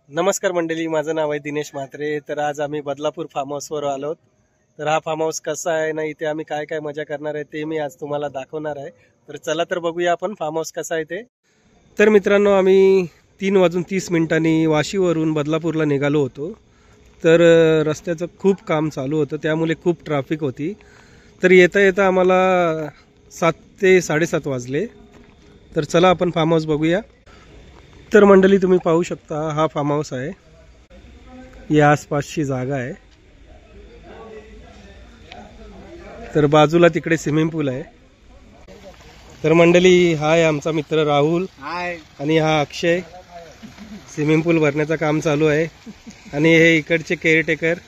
नमस्कार मंडळी, माझं नाव आहे दिनेश म्हात्रे। तर आज आम्ही बदलापूर फार्म हाऊसवर आलो। तर हा फार्म हाऊस कसा आहे ना, इथे आम्ही काय काय मजा करणार आहे ते मी आज तुम्हाला दाखवणार आहे। तर चला तर बघूया आपण फार्म हाऊस कसा आहे ते। तर मित्रांनो, आम्ही 3:30 वाशीवरून बदलापूरला निघालो होतो। तर रस्त्याचं खूप काम चालू होतं, त्यामुळे खूप ट्रॅफिक होती। तर येता येता आम्हाला 7 ते 7:30 वाजले। तर चला आपण फार्म हाऊस बघूया। तर मंडळी, तुम्ही पाहू शकता हा फार्म हाऊस आहे। या आसपासची जागा आहे। तर बाजूला तिकडे स्विमिंग पूल आहे। तर मंडळी, हा आहे आमचा मित्र राहुल आणि हा अक्षय। स्विमिंग पूल भरण्याचं काम चालू आहे आणि हे इकडचे केअरटेकर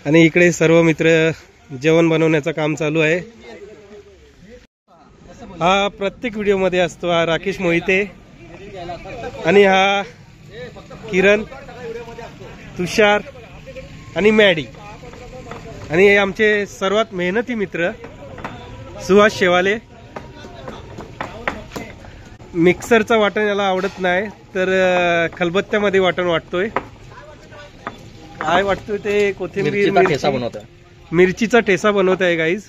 आणि इकडे सर्व मित्र जेवण बनवण्याचं काम चालू आहे। हा प्रत्येक व्हिडिओ मध्ये असतो, हा राकेश मोहिते आणि हा किरण, तुषार आणि मॅडी आणि हे आमचे सर्वात मेहनती मित्र सुहास शेवाले। मिक्सरचं वाटण याला आवडत नाही, तर खलबत्त्यामध्ये वाटण वाटतोय। काय वाटतोय ते? कोथिंबीर मिरचीचा ठेसा बनवत आहे गाईज।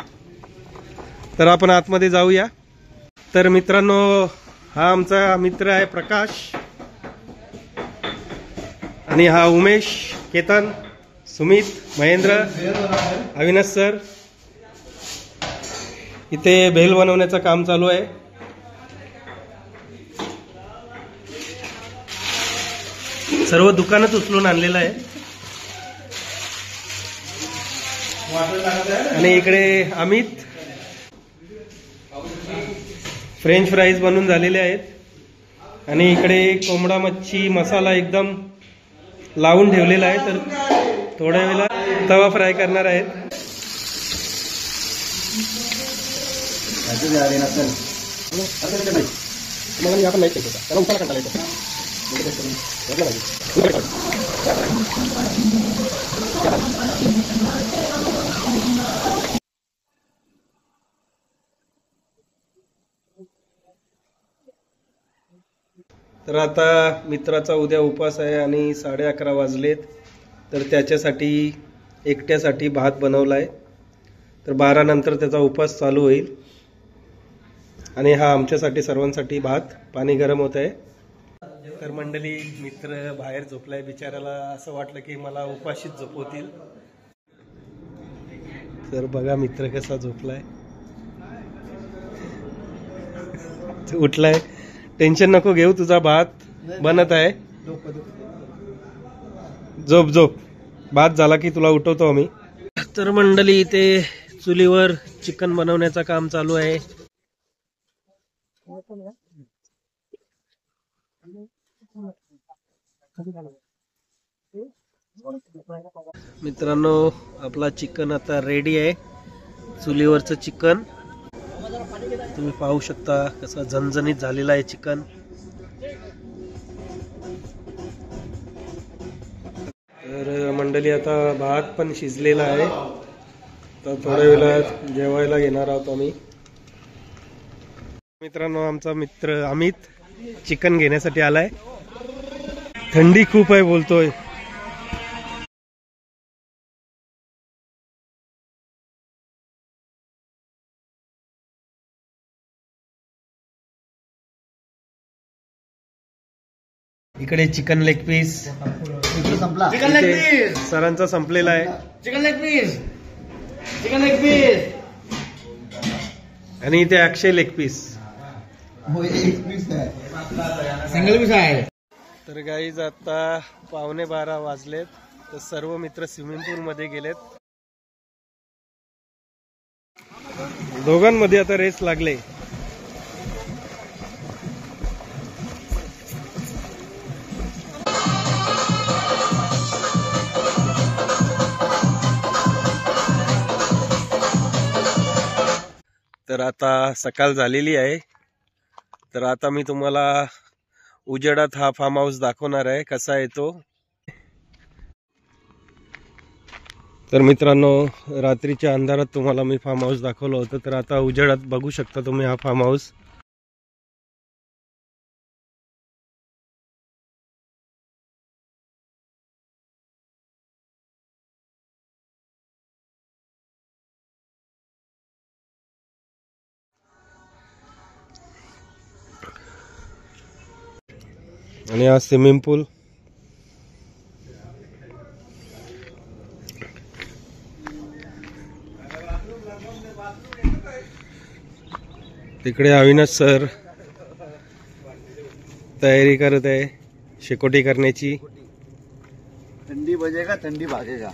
तर आपण आतमध्ये जाऊया। तर मित्रांनो, हा आमचा मित्र आहे प्रकाश आणि हा उमेश, केतन, सुमित, महेंद्र, अविनाश सर। इथे भेल बनवण्याचं काम चालू आहे। सर्व दुकानात उचलून आणलेलं आहे आणि इकडे अमित फ्रेंच फ्राईज बनवून झालेले आहेत आणि इकडे कोंबडा मच्छी मसाला एकदम लावून ठेवलेला आहे। तर थोड्या वेळा तवा फ्राय करणार आहेत। तर आता मित्राचा उद्या उपवास आहे आणि 11:30 वाजलेत। तर त्याच्यासाठी एकट्यासाठी भात बनवलाय। तर 12 नंतर त्याचा उपवास चालू होईल आणि हा आमच्यासाठी सर्वांसाठी भात। पाणी गरम होत आहे। तर मंडळी, मित्र बाहेर झोपलाय। बिचाराला असं वाटलं की मला उपाशीच झोपवतील। तर बघा मित्र कसा झोपलाय, उठलाय। टेन्शन नको घेऊ, तुझा भात बनत आहे। झोप झोप, भात झाला की तुला उठवतो आम्ही। तर मंडळी, इथे चुलीवर चिकन बनवण्याचं काम चालू आहे। मित्रांनो, आपला चिकन आता रेडी आहे। चुलीवरचं चिकन तुम्ही पाहू शकता कसा झणझणीत झालेला आहे चिकन। तर मंडळी, आता भात पण शिजलेला आहे। तर थोड्या वेळात जेवायला घेणार आहोत आम्ही। मित्रांनो, आमचा मित्र अमित चिकन घेण्यासाठी आलाय। थंडी खूप आहे बोलतोय। इकडे चिकन लेग पीस सरांचा संपलेला आहे। चिकन लेग पीस आणि इथे अक्षय लेग पीस सिंगल पीस आहे। तर गाईज, आता 11:15 वाजलेत। तर सर्व मित्र स्विमिंग पूल मध्ये गेलेत। दोघांमध्ये आता रेस लागले। तर आता सकाळ झालेली आहे। तर आता मी तुम्हाला उजेडात हा फार्म हाऊस दाखवणार आहे, कसा आहे तो। तर मित्रांनो, रात्रीच्या अंधारात तुम्हाला मी फार्म हाऊस दाखवलं होतं। तर आता उजेडात बघू शकता तुम्ही हा फार्म हाऊस। आणि हा स्विमिंग पूल. तिकडे अविनाश सर तयारी करत आहे शेकोटी करण्याची. थंडी बजेगा थंडी भागेगा.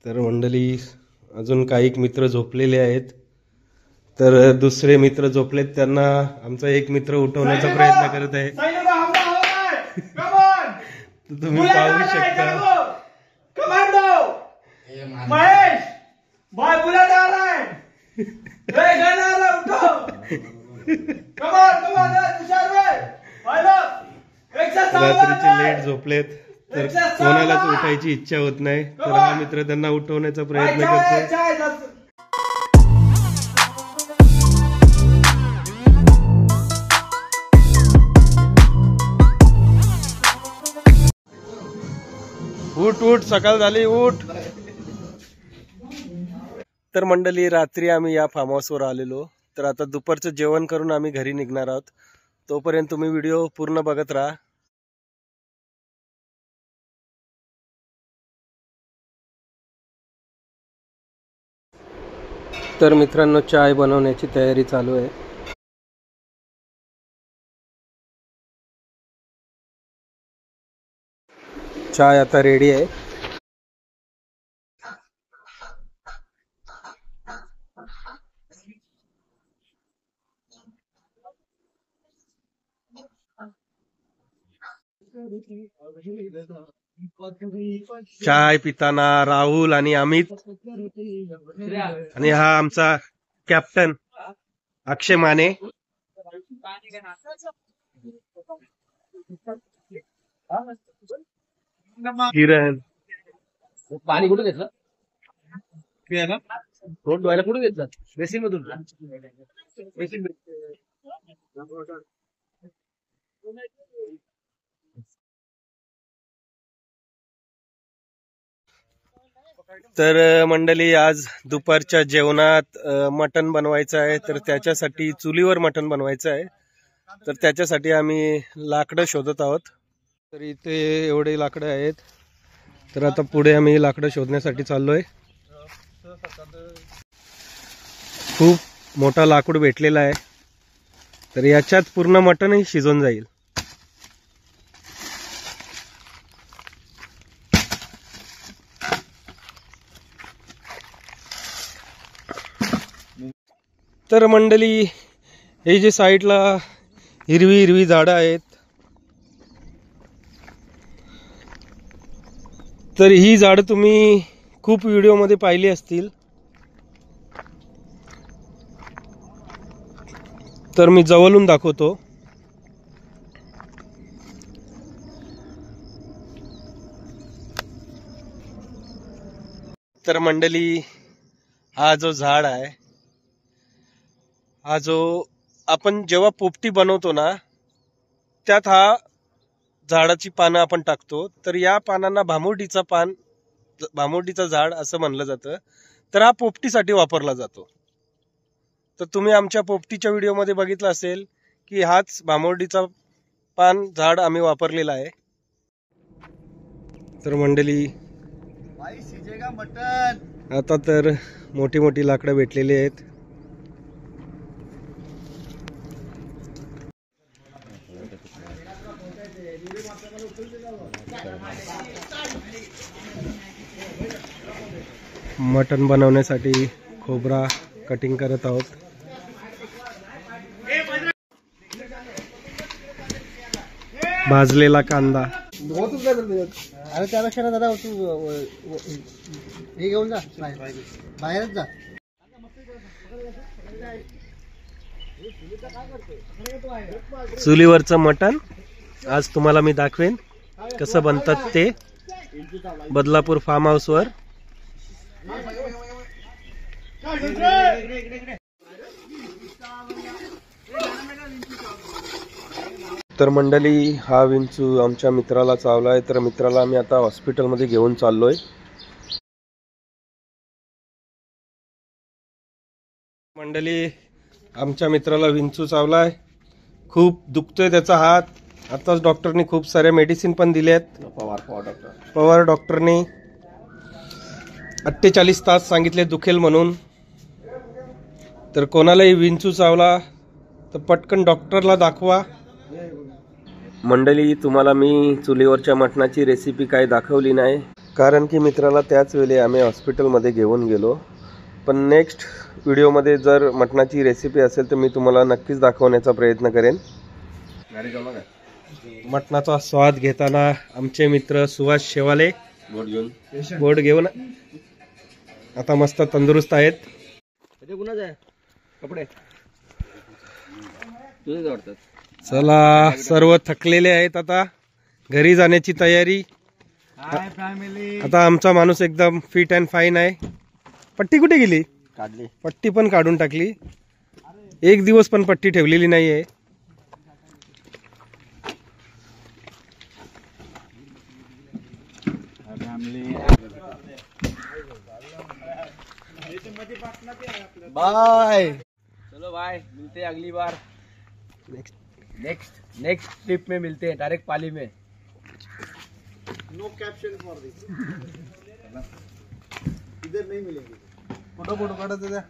तर मंडळी अजून काही मित्र झोपलेले आहेत. तर दुसरे मित्र झोपलेत त्यांना आमचा एक मित्र उठवण्याचा प्रयत्न करत आहे. तुम्ही पाहू शकता. रात्रीचे लेट झोपलेत तर कोणालाच उठायची इच्छा होत नाही. तर हा मित्र त्यांना उठवण्याचा प्रयत्न करतो. उठ उठ सकाळ झाली उठ. तर मंडळी रात्री आम्ही या फार्म हाऊसवर आलेलो. तर आता दुपारचं जेवण करून आम्ही घरी निघणार आहोत. तोपर्यंत तुम्ही व्हिडिओ पूर्ण बघत राहा. तर मित्रांनो चाय बनवण्याची तयारी चालू आहे. चाय आता रेडी आहे. चाय पिताना राहुल आणि अमित आणि हा आमचा कॅप्टन अक्षय माने. किरण पाणी कुठे घेतलं रोड धुवायला कुठे घेतलं बेसिन मधून. तर मंडळी आज दुपारच्या जेवणात मटण बनवायचं आहे. तर त्याच्यासाठी चुलीवर मटण बनवायचं आहे. तर त्याच्यासाठी आम्ही लाकडं शोधत आहोत. तर इथे एवढे लाकडं आहेत. तर आता पुढे आम्ही लाकडं शोधण्यासाठी चाललोय. खूप मोठा लाकूड भेटलेला आहे. तर याच्यात पूर्ण मटणही शिजून जाईल. तर मंडळी हे जे साईडला हिरवी हिरवी झाडं आहेत. तर ही झाडं तुम्ही खूप व्हिडिओमध्ये पाहिली असतील. तर मी जवळून दाखवतो. तर मंडळी हा जो झाड आहे, हा जो आपण जेव्हा पोपटी बनवतो ना त्यात हा झाडाची पानं आपण टाकतो. तर या पानांना भामुर्डीचं झाड असं म्हणलं जातं. तर हा पोपटीसाठी वापरला जातो. तर तुम्ही आमच्या पोपटीच्या व्हिडिओमध्ये बघितलं असेल की हाच भामुर्डीचा पान झाड आम्ही वापरलेला आहे. तर मंडळी आता तर मोठी मोठी लाकडं भेटलेली आहेत. मटण बनवण्यासाठी खोबरा कटिंग करत आहोत. भाजलेला कांदा. अरे त्यापेक्षा दादा तू हे घेऊन जा बाहेरच जा. चुलीवरचं मटण आज तुम्हाला मी दाखवेन कसं बनतात ते बदलापूर फार्म हाऊसवर. तर मंडळी, हा विंचू आमच्या मित्राला चावलाय, तर मित्राला आम्ही आता हॉस्पिटलमध्ये घेऊन चाललोय. मंडळी, आमच्या मित्राला विंचू चावलाय, खूप दुखतोय त्याचा हात. आताच डॉक्टरनी खूप साऱ्या मेडिसिन पण दिल्यात. पवार डॉक्टरनी 48 तास सांगितले दुखेल म्हणून. तर कोणालाही विंचू चावला तर पटकन डॉक्टरला दाखवा. मंडळी, तुम्हाला मी चुलीवरच्या मटणाची रेसिपी काय दाखवली नाही, कारण की मित्राला त्याच वेळी आम्ही हॉस्पिटलमध्ये घेऊन गेलो. पण नेक्स्ट व्हिडिओमध्ये जर मटणाची रेसिपी असेल तर मी तुम्हाला नक्कीच दाखवण्याचा प्रयत्न करेन. मटणाचा स्वाद घेताना आमचे मित्र सुभाष शेवाले बोट घेऊन आता मस्त तंदुरुस्त आहेत. कपडे तुझे आवडतात. चला, सर्व थकलेले आहेत, आता घरी जाण्याची तयारी. आता आमचा माणूस एकदम फिट अँड फाईन आहे. पट्टी कुठे गेली? काढली. पट्टी पण काढून टाकली. एक दिवस पण पट्टी ठेवलेली नाहीये. बाय. चलो बाय, मिलते हैं अगली बार. नेक्स्ट ट्रिप में मिलते हैं, डायरेक्ट पाली में. नो कैप्शन फॉर दिस. इधर नहीं मिलेंगे. फोटो काढत द्या.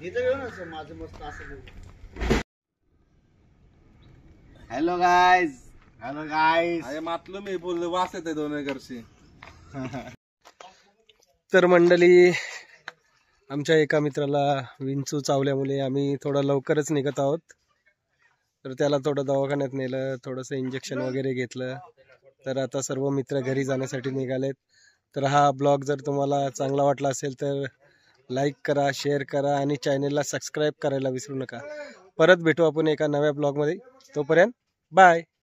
इथं येऊ ना सर, माझं मस्त असं. Hello guys. अरे मातलो मी बोललो, वास येते 2 एकरशी. तर मंडळी, आमच्या एका मित्राला विंचू चावल्यामुळे आम्ही थोडा लवकरच निघत आहोत. तर त्याला थोडं दवाखान्यात नेलं, थोडंसं इंजेक्शन वगैरे घेतलं. तर आता सर्व मित्र घरी जाण्यासाठी निघालेत. तर हा ब्लॉग जर तुम्हाला चांगला वाटला असेल तर लाईक करा, शेअर करा आणि चॅनलला सबस्क्राईब करायला विसरू नका. परत भेटू आपण एका नव्या ब्लॉगमध्ये. तोपर्यंत बाय.